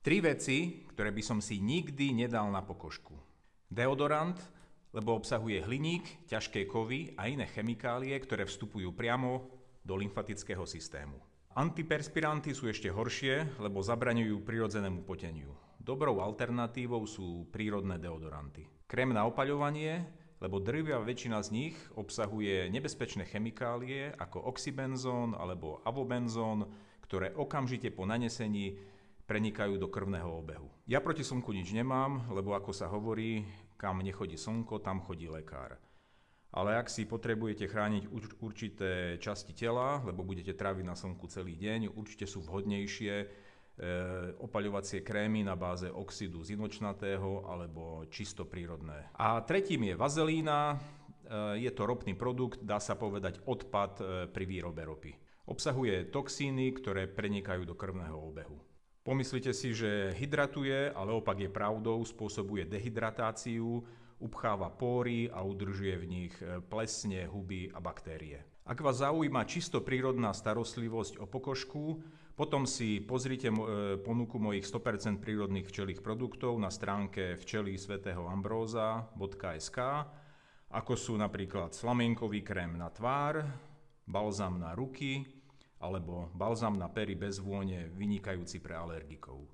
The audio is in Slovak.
Tri veci, ktoré by som si nikdy nedal na pokožku. Deodorant, lebo obsahuje hliník, ťažké kovy a iné chemikálie, ktoré vstupujú priamo do lymfatického systému. Antiperspiranty sú ešte horšie, lebo zabraňujú prirodzenému poteniu. Dobrou alternatívou sú prírodné deodoranty. Krém na opaľovanie, lebo drvivá väčšina z nich obsahuje nebezpečné chemikálie ako oxybenzón alebo avobenzón, ktoré okamžite po nanesení prenikajú do krvného obehu. Ja proti slnku nič nemám, lebo ako sa hovorí, kam nechodí slnko, tam chodí lekár. Ale ak si potrebujete chrániť určité časti tela, lebo budete tráviť na slnku celý deň, určite sú vhodnejšie opaľovacie krémy na báze oxidu zinočnatého alebo čisto prírodné. A tretím je vazelína, je to ropný produkt, dá sa povedať odpad pri výrobe ropy. Obsahuje toxíny, ktoré prenikajú do krvného obehu. Pomyslíte si, že hydratuje, ale opak je pravdou, spôsobuje dehydratáciu, upcháva pory a udržuje v nich plesne, huby a baktérie. Ak vás zaujíma čisto prírodná starostlivosť o pokožku, potom si pozrite ponuku mojich 100% prírodných včelích produktov na stránke včely.sv.ambróza.sk, ako sú napríklad slamienkový krém na tvár, balzam na ruky, alebo balzam na pery bez vône vynikajúci pre alergikov.